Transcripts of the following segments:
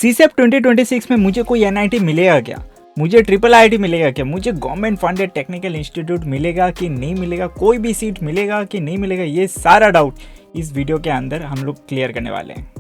सीसेप 2026 में मुझे कोई एनआईटी मिलेगा क्या? मुझे ट्रिपल आईटी मिलेगा क्या? मुझे गवर्नमेंट फंडेड टेक्निकल इंस्टीट्यूट मिलेगा कि नहीं मिलेगा? कोई भी सीट मिलेगा कि नहीं मिलेगा? ये सारा डाउट इस वीडियो के अंदर हम लोग क्लियर करने वाले हैं।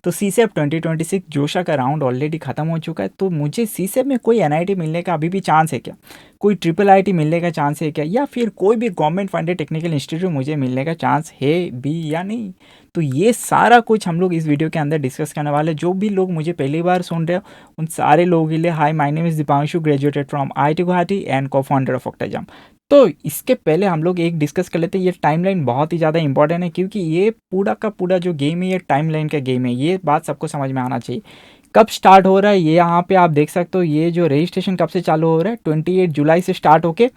तो सीसेप 2026 जोशा का राउंड ऑलरेडी खत्म हो चुका है। तो मुझे सीसेप में कोई एनआईटी मिलने का अभी भी चांस है क्या? कोई ट्रिपल आईटी मिलने का चांस है क्या? या फिर कोई भी गवर्नमेंट फंडेड टेक्निकल इंस्टीट्यूट मुझे मिलने का चांस है भी या नहीं? तो ये सारा कुछ हम लोग इस वीडियो के अंदर डिस्कस करने वाले। जो भी लोग मुझे पहली बार सुन रहे हो उन सारे लोगों के लिए high, my name is Deepanshu, graduated from IIT Guwahati and को फाउंडर ऑफ ऑक्टाजाम। तो इसके पहले हम लोग एक डिस्कस कर लेते हैं। ये टाइमलाइन बहुत ही ज़्यादा इंपॉर्टेंट है क्योंकि ये पूरा का पूरा जो गेम है ये टाइमलाइन का गेम है। ये बात सबको समझ में आना चाहिए। कब स्टार्ट हो रहा है ये यहाँ पे आप देख सकते हो। ये जो रजिस्ट्रेशन कब से चालू हो रहा है, 28 जुलाई से स्टार्ट होके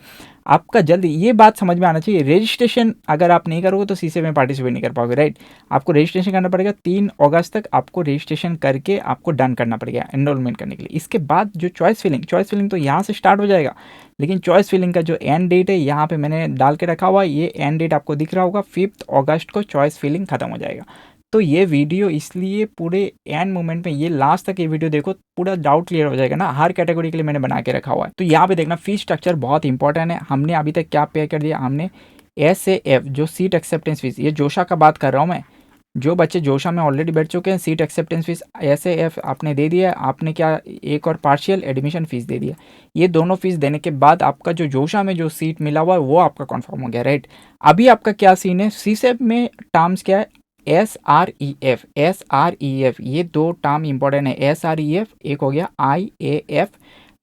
आपका जल्दी ये बात समझ में आना चाहिए। रजिस्ट्रेशन अगर आप नहीं करोगे तो सीसे में पार्टिसिपेट नहीं कर पाओगे, राइट। आपको रजिस्ट्रेशन करना पड़ेगा। 3 अगस्त तक आपको रजिस्ट्रेशन करके आपको डन करना पड़ेगा एनरोलमेंट करने के लिए। इसके बाद जो चॉइस फिलिंग तो यहाँ से स्टार्ट हो जाएगा। लेकिन चॉइस फिलिंग का जो एंड डेट है यहाँ पे मैंने डाल के रखा हुआ है। ये एंड डेट आपको दिख रहा होगा, 5 अगस्त को चॉइस फिलिंग खत्म हो जाएगा। तो ये वीडियो इसलिए पूरे एंड मोमेंट में ये लास्ट तक ये वीडियो देखो, पूरा डाउट क्लियर हो जाएगा ना। हर कैटेगरी के लिए मैंने बना के रखा हुआ है। तो यहाँ पे देखना फीस स्ट्रक्चर बहुत इंपॉर्टेंट है। हमने अभी तक क्या पे कर दिया, हमने SAF जो सीट एक्सेप्टेंस फीस, ये जोशा का बात कर रहा हूँ मैं। जो बच्चे जोशा में ऑलरेडी बैठ चुके हैं, सीट एक्सेप्टेंस फीस SAF आपने दे दिया है। आपने क्या एक और पार्शियल एडमिशन फीस दे दिया। ये दोनों फीस देने के बाद आपका जो जोशा में जो सीट मिला हुआ है वो आपका कन्फर्म हो गया, राइट। अभी आपका क्या सीन है, सीसेप में टर्म्स क्या है, SREF, ये 2 टर्म इंपॉर्टेंट है। SREF एक हो गया IAF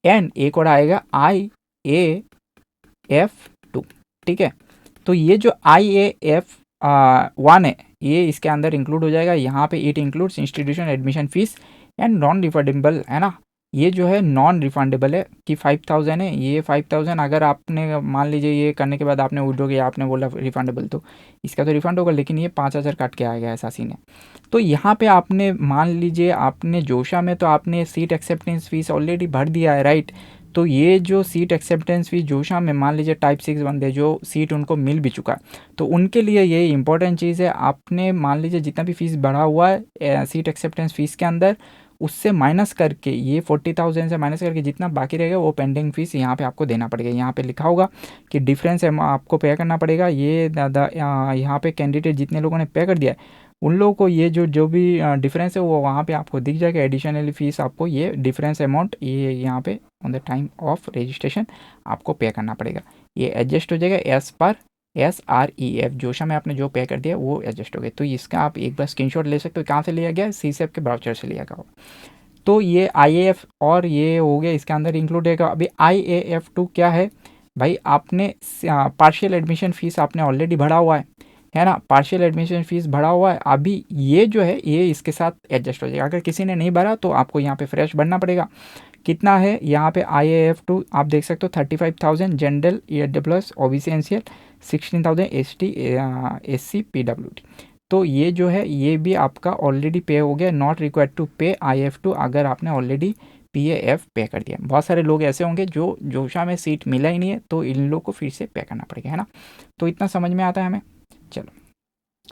एंड एक और आएगा IAF2, ठीक है। तो ये जो IAF1 है ये इसके अंदर इंक्लूड हो जाएगा। यहाँ पे it includes institution admission fees and non refundable, है ना। ये जो है नॉन रिफंडेबल है कि 5000 है। ये 5000 अगर आपने मान लीजिए ये करने के बाद आपने विड्रॉ किया, आपने बोला रिफंडेबल, तो इसका तो रिफंड होगा, लेकिन ये 5000 काट के आएगा, ऐसा सीन है। तो यहाँ पे आपने मान लीजिए आपने जोशा में तो आपने सीट एक्सेप्टेंस फीस ऑलरेडी भर दिया है, राइट। तो ये जो सीट एक्सेप्टेंस फीस जोशा में मान लीजिए टाइप 6 बंदे जो सीट उनको मिल भी चुका है, तो उनके लिए ये इंपॉर्टेंट चीज़ है। आपने मान लीजिए जितना भी फीस बढ़ा हुआ है सीट एक्सेप्टेंस फीस के अंदर, उससे माइनस करके ये 40,000 से माइनस करके जितना बाकी रहेगा वो पेंडिंग फीस यहाँ पे आपको देना पड़ेगा। यहाँ पे लिखा होगा कि डिफरेंस है आपको पे करना पड़ेगा। ये दादा यहाँ पे कैंडिडेट जितने लोगों ने पे कर दिया है उन लोगों को ये जो भी डिफरेंस है वो वहाँ पे आपको दिख जाएगा। एडिशनली फीस आपको ये डिफरेंस अमाउंट ये यहाँ पे on the time of registration आपको पे करना पड़ेगा। ये एडजस्ट हो जाएगा एज पर SREF जोशा में आपने जो पे कर दिया वो एडजस्ट हो गया। तो इसका आप एक बार स्क्रीनशॉट ले सकते हो। कहाँ से लिया गया, सीसेप के ब्राउचर से लिया गया। तो ये IAF और ये हो गया, इसके अंदर इंक्लूड रहेगा। अभी IAF2 क्या है भाई, आपने पार्शियल एडमिशन फीस आपने ऑलरेडी भरा हुआ है ना। पार्शियल एडमिशन फीस भरा हुआ है। अभी ये जो है ये इसके साथ एडजस्ट हो जाएगा। अगर किसी ने नहीं भरा तो आपको यहाँ पे फ्रेश भरना पड़ेगा। कितना है यहाँ पे IAF2 आप देख सकते हो, 35,000 general EWS OBC NCL, 16,000 ST SC PWD। तो ये जो है ये भी आपका ऑलरेडी पे हो गया। नॉट रिक्वायर्ड टू पे IAF2 अगर आपने ऑलरेडी PAF पे कर दिया। बहुत सारे लोग ऐसे होंगे जो जोशा में सीट मिला ही नहीं है, तो इन लोग को फिर से पे करना पड़ेगा, है ना। तो इतना समझ में आता है हमें। चलो,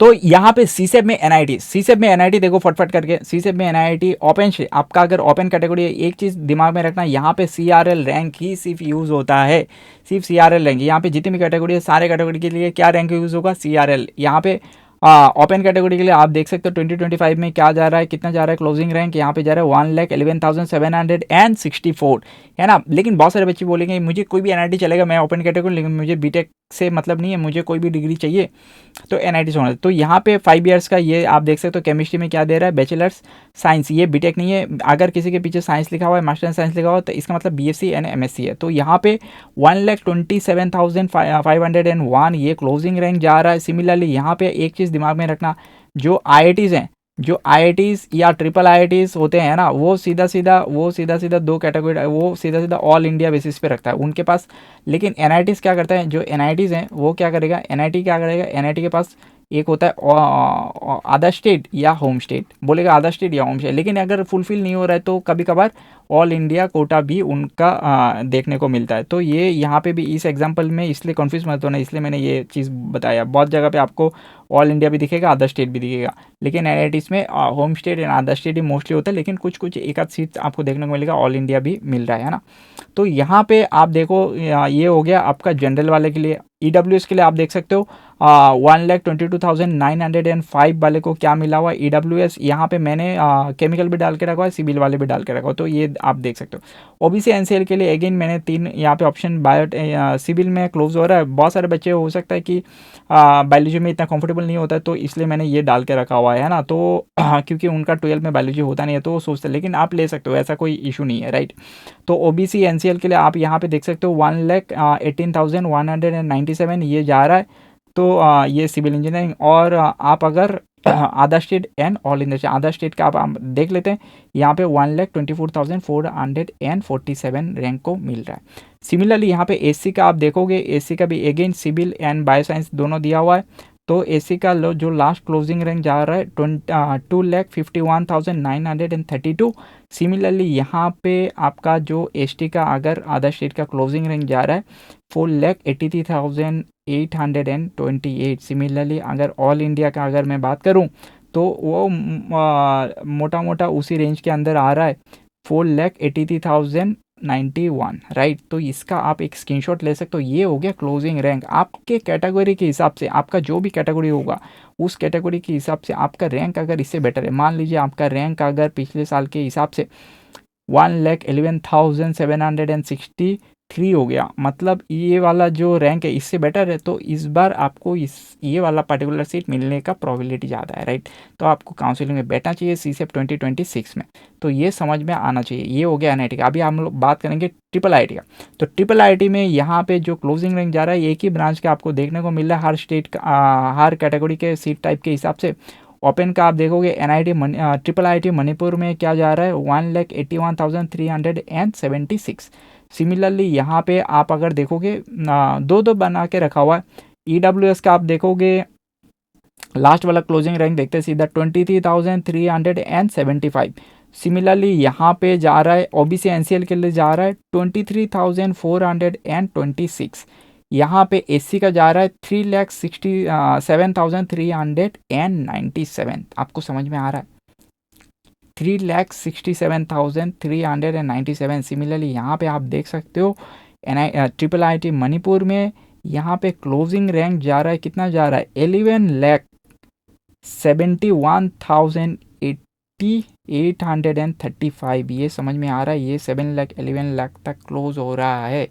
तो यहाँ पे सीसेप में एनआईटी देखो फटफट करके। सीसेप में एनआईटी ओपन से आपका अगर ओपन कैटेगरी है, एक चीज़ दिमाग में रखना, यहाँ पे CRL रैंक ही सिर्फ यूज़ होता है, सिर्फ CRL रैंक। यहाँ पे जितनी भी कैटेगरी है सारे कैटेगरी के लिए क्या रैंक यूज़ होगा, CRL। यहाँ पे ओपन कैटेगरी के लिए आप देख सकते हो 2025 में क्या जा रहा है, कितना जा रहा है क्लोजिंग रैंक। यहाँ पे जा रहा है 1,11,764, है ना। लेकिन बहुत सारे बच्चे बोलेंगे मुझे कोई भी एनआईटी चलेगा, मैं ओपन कैटेगरी, लेकिन मुझे बीटेक से मतलब नहीं है, मुझे कोई भी डिग्री चाहिए तो एनआईटी से होना। तो यहाँ पे 5 ईयर्स का ये आप देख सकते हो। केमिस्ट्री में क्या दे रहा है, बैचलर्स साइंस, ये बीटेक नहीं है। अगर किसी के पीछे साइंस लिखा हुआ है, मास्टर साइंस लिखा हुआ है, तो इसका मतलब BSc एंड MSc है। तो यहाँ पे 1,27,501 ये क्लोजिंग रैंक जा रहा है। सिमिलरली यहाँ पे एक चीज़ दिमाग में रखना, जो IITs हैं, जो IITs या ट्रिपल IITs होते हैं ना, वो सीधा सीधा 2 कैटेगरी, वो सीधा सीधा ऑल इंडिया बेसिस पे रखता है उनके पास। लेकिन NITs क्या करता है, जो NITs हैं वो क्या करेगा, NIT क्या करेगा, NIT के पास एक होता है अदर स्टेट या होम स्टेट, बोलेगा अदर स्टेट या होम स्टेट, लेकिन अगर फुलफिल नहीं हो रहा है तो कभी कभार ऑल इंडिया कोटा भी उनका देखने को मिलता है। तो ये यहाँ पे भी इस एग्जांपल में इसलिए कन्फ्यूज मत होना, इसलिए मैंने ये चीज़ बताया। बहुत जगह पे आपको ऑल इंडिया भी दिखेगा, अदर स्टेट भी दिखेगा, लेकिन एनआईटीज़ में home state and other state he mostly होता है, लेकिन कुछ कुछ एक आध सीट आपको देखने को मिलेगा ऑल इंडिया भी मिल रहा है ना। तो यहाँ पे आप देखो ये हो गया आपका जनरल वाले के लिए। ईडब्ल्यूएस के लिए आप देख सकते हो 1,22,905 वाले को क्या मिला हुआ ईडब्ल्यूएस। यहाँ पे मैंने केमिकल भी डाल के रखा है, सिविल वाले भी डाल के रखा हो, तो ये आप देख सकते हो। ओबीसी एनसीएल के लिए अगेन मैंने 3 यहाँ पे ऑप्शन बायो सिविल में क्लोज हो रहा है। बहुत सारे बच्चे हो सकता है कि बायोलॉजी में इतना कंफर्टेबल नहीं होता है, तो इसलिए मैंने ये डाल के रखा हुआ है ना। तो क्योंकि उनका 12 में बायोलॉजी होता नहीं है तो वो सोचते, लेकिन आप ले सकते हो, ऐसा कोई इशू नहीं है, राइट। तो ओबीसी एनसीएल के लिए आप यहाँ पे देख सकते हो 1,18,197 ये जा रहा है। तो ये सिविल इंजीनियरिंग। और आप अगर आधा स्टेट एंड ऑल इंडिया, आधा स्टेट का आप देख लेते हैं, यहाँ पे 1,24,447 रैंक को मिल रहा है। सिमिलरली यहाँ पे एससी का आप देखोगे, एससी का भी अगेन सिविल एंड बायोसाइंस दोनों दिया हुआ है। तो एससी का जो लास्ट क्लोजिंग रैंक जा रहा है 2,51,932। सिमिलरली यहाँ पे आपका जो एसटी का अगर अदर स्टेट का क्लोजिंग रैंक जा रहा है 4,83,828। सिमिलरली अगर ऑल इंडिया का अगर मैं बात करूँ तो वो मोटा मोटा उसी रेंज के अंदर आ रहा है 4,83,091, राइट। तो इसका आप एक स्क्रीनशॉट ले सकते हो। ये हो गया क्लोजिंग रैंक। आपके कैटेगरी के हिसाब से, आपका जो भी कैटेगरी होगा उस कैटेगरी के हिसाब से आपका रैंक अगर इससे बेटर है, मान लीजिए आपका रैंक अगर पिछले साल के हिसाब से 1,11,763 हो गया, मतलब ये वाला जो रैंक है इससे बेटर है, तो इस बार आपको ये वाला पर्टिकुलर सीट मिलने का प्रोबेबिलिटी ज़्यादा है, राइट। तो आपको काउंसलिंग में बैठना चाहिए सीसेप 2026 में। तो ये समझ में आना चाहिए। ये हो गया एनआईटी का। अभी हम लोग बात करेंगे ट्रिपल आईटी का। तो ट्रिपल आईटी में यहाँ पे जो क्लोजिंग रैंक जा रहा है एक ही ब्रांच का आपको देखने को मिल रहा है हर स्टेट का, हर कैटेगरी के सीट टाइप के हिसाब से। ओपन का आप देखोगे एनआईटी ट्रिपल आईटी मणिपुर में क्या जा रहा है 1,81,376। सिमिलरली यहाँ पे आप अगर देखोगे दो दो बना के रखा हुआ है। ईडब्ल्यूएस का आप देखोगे लास्ट वाला क्लोजिंग रैंक देखते हैं सीधा 23,375। सिमिलरली यहाँ पे जा रहा है ओबीसी एनसीएल के लिए जा रहा है 23,426। यहाँ पे एससी का जा रहा है 3,67,397। आपको समझ में आ रहा है 3,67,397। सिमिलरली यहाँ पे आप देख सकते हो ट्रिपल आईटी मणिपुर में यहाँ पे क्लोजिंग रैंक जा रहा है, कितना जा रहा है 11,71,835। ये समझ में आ रहा है, ये 7,11 लाख तक क्लोज हो रहा है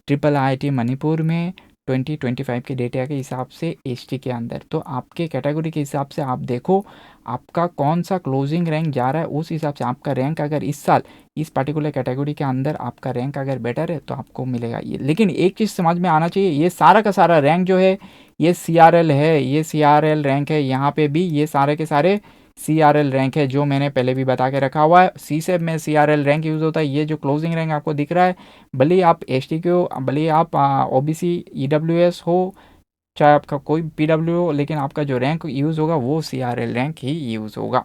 ट्रिपल आईटी मणिपुर में 2025 के डेटा के हिसाब से एसटी के अंदर। तो आपके कैटेगरी के हिसाब से आप देखो आपका कौन सा क्लोजिंग रैंक जा रहा है, उस हिसाब से आपका रैंक अगर इस साल इस पर्टिकुलर कैटेगरी के अंदर आपका रैंक अगर बेटर है तो आपको मिलेगा ये। लेकिन एक चीज़ समझ में आना चाहिए, ये सारा का सारा रैंक जो है ये CRL है, ये CRL रैंक है। यहाँ पे भी ये सारे के सारे CRL रैंक है जो मैंने पहले भी बता के रखा हुआ है। सीसेब में CRL रैंक यूज़ होता है। ये जो क्लोजिंग रैंक आपको दिख रहा है, भले ही आप एसटी के हो, भले ही आप ओबीसी ईडब्ल्यूएस हो, चाहे आपका कोई पीडब्ल्यू हो, लेकिन आपका जो रैंक यूज़ होगा वो CRL रैंक ही यूज़ होगा।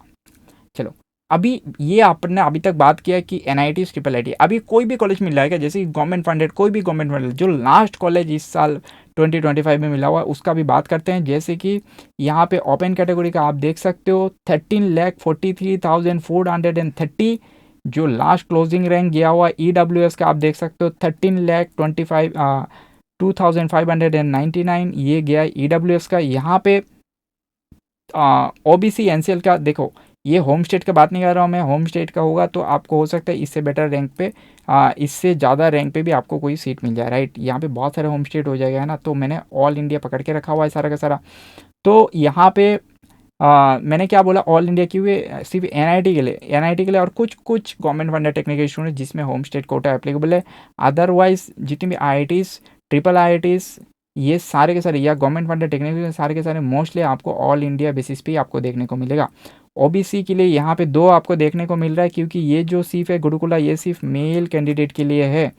चलो अभी ये आपने अभी तक बात किया कि एनआईटी ट्रिपल आईटी, अभी कोई भी कॉलेज मिल जाएगा जैसे गवर्नमेंट फंडेड, कोई भी गवर्नमेंट फंडेड जो लास्ट कॉलेज इस साल 2025 में मिला हुआ है उसका भी बात करते हैं। जैसे कि यहाँ पे ओपन कैटेगरी का आप देख सकते हो 13,43,430 जो लास्ट क्लोजिंग रैंक गया हुआ है। ईडब्ल्यूएस का आप देख सकते हो 13,25,2,599 ये गया ईडब्ल्यूएस का। यहाँ पे ओबीसी एनसीएल का देखो, ये होम स्टेट का बात नहीं कर रहा हूँ मैं, होम स्टेट का होगा तो आपको हो सकता है इससे बेटर रैंक पे इससे ज़्यादा रैंक पे भी आपको कोई सीट मिल जाए, राइट। यहाँ पे बहुत सारे होम स्टेट हो जाएगा है ना, तो मैंने ऑल इंडिया पकड़ के रखा हुआ है सारा का सारा। तो यहाँ पे मैंने क्या बोला ऑल इंडिया क्यों है, सिर्फ एनआईटी के लिए और कुछ कुछ गवर्नमेंट फंडेड टेक्निकल स्टूडेंट जिसमें होम स्टेट कोटा एप्लीकेबल है। अदरवाइज जितनी भी IITs ट्रिपल IITs ये सारे के सारे या गवर्नमेंट फंडेड टेक्निकल सारे के सारे मोस्टली आपको ऑल इंडिया बेसिस पे आपको देखने को मिलेगा। ओबीसी के लिए यहाँ पे 2 आपको देखने को मिल रहा है क्योंकि ये जो सिर्फ है गुरुकुला ये सिर्फ मेल कैंडिडेट के लिए है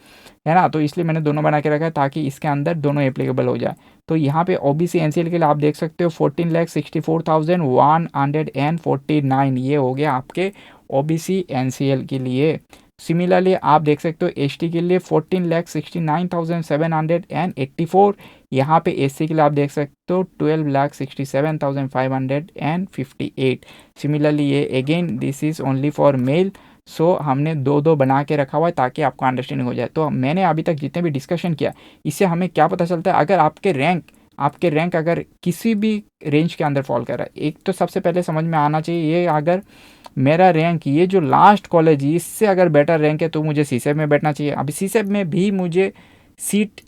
ना, तो इसलिए मैंने दोनों बना के रखा है ताकि इसके अंदर दोनों एप्लीकेबल हो जाए। तो यहाँ पे ओबीसी एनसीएल के लिए आप देख सकते हो 14,64,149 ये हो गया आपके ओबीसी एनसीएल के लिए। सिमिलरली आप देख सकते हो एसटी के लिए 14,69,784, यहाँ पे एससी के लिए आप देख सकते हो 12,67,558। सिमिलरली ये again this is only for male, so हमने दो दो बना के रखा हुआ है ताकि आपको अंडरस्टैंडिंग हो जाए। तो मैंने अभी तक जितने भी डिस्कशन किया इससे हमें क्या पता चलता है, अगर आपके रैंक अगर किसी भी रेंज के अंदर फॉल कर रहा है, एक तो सबसे पहले समझ में आना चाहिए ये, अगर मेरा रैंक ये जो लास्ट कॉलेज इससे अगर बेटर रैंक है तो मुझे सीसेब में बैठना चाहिए। अभी सीसेब में भी मुझे सीट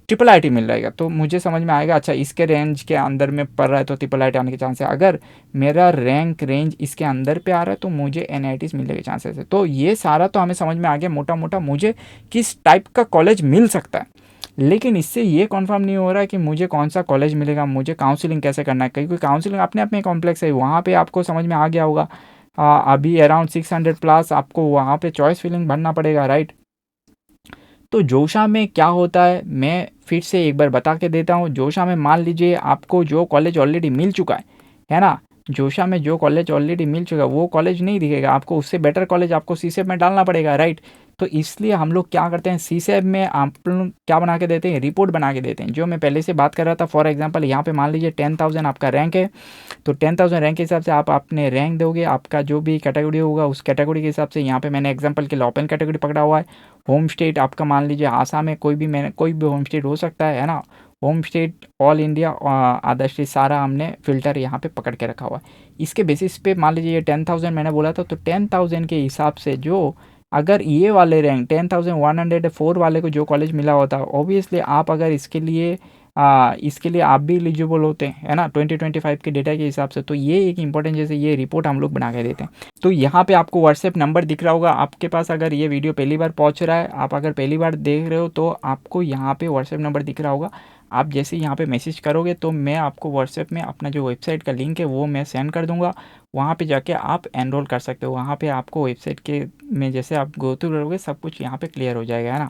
ट्रिपल आईटी मिल जाएगा तो मुझे समझ में आएगा अच्छा इसके रेंज के अंदर में पड़ रहा है तो ट्रिपल आईटी आने के चांस है। अगर मेरा रैंक रेंज इसके अंदर पे आ रहा है तो मुझे एनआईटीज मिलने के चांसेस है। तो ये सारा तो हमें समझ में आ गया मोटा मोटा मुझे किस टाइप का कॉलेज मिल सकता है, लेकिन इससे ये कन्फर्म नहीं हो रहा है कि मुझे कौन सा कॉलेज मिलेगा, मुझे काउंसलिंग कैसे करना है, क्योंकि काउंसलिंग अपने आप में कॉम्प्लेक्स है। वहाँ पे आपको समझ में आ गया होगा अभी अराउंड 600 प्लस आपको वहाँ पे चॉइस फिलिंग भरना पड़ेगा, राइट। तो जोशा में क्या होता है मैं फिर से एक बार बता के देता हूँ। जोशा में मान लीजिए आपको जो कॉलेज ऑलरेडी मिल चुका है ना, जोशा में जो कॉलेज ऑलरेडी मिल चुका है वो कॉलेज नहीं दिखेगा आपको, उससे बेटर कॉलेज आपको सीसेब में डालना पड़ेगा, राइट। तो इसलिए हम लोग क्या करते हैं, सीसेब में आप लोग क्या बना के देते हैं, रिपोर्ट बना के देते हैं। जो मैं पहले से बात कर रहा था, फॉर एग्जांपल यहाँ पे मान लीजिए 10,000 आपका रैंक है, तो 10,000 रैंक के हिसाब से आप अपने रैंक दोगे, आपका जो भी कैटेगरी होगा उस कैटेगरी के हिसाब से। यहाँ पे मैंने एग्जांपल के लिए ओपन कैटेगरी पकड़ा हुआ है। होम स्टेट आपका मान लीजिए आसाम है, कोई भी होम स्टेट हो सकता है ना। Home state, all India, other state, सारा हमने फिल्टर यहाँ पे पकड़ के रखा हुआ है। इसके बेसिस पे मान लीजिए ये 10,000 मैंने बोला था, तो 10,000 के हिसाब से जो अगर ये वाले रैंक 10,104 वाले को जो कॉलेज मिला होता है, ऑब्वियसली आप अगर इसके लिए आप भी एलिजिबल होते हैं, है ना, 2025 के डेटा के हिसाब से। तो ये एक इंपॉर्टेंट जैसे ये रिपोर्ट हम लोग बना के देते हैं। तो यहाँ पे आपको व्हाट्सएप नंबर दिख रहा होगा आपके पास, अगर ये वीडियो पहली बार पहुँच रहा है, आप अगर पहली बार देख रहे हो तो आपको यहाँ पे व्हाट्सएप नंबर दिख रहा होगा। आप जैसे यहाँ पे मैसेज करोगे तो मैं आपको व्हाट्सएप में अपना जो वेबसाइट का लिंक है वो मैं सेंड कर दूँगा। वहाँ पे जाके आप एनरोल कर सकते हो। वहाँ पे आपको वेबसाइट के में जैसे आप गो थ्रू करोगे सब कुछ यहाँ पे क्लियर हो जाएगा, है ना।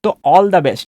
तो ऑल द बेस्ट।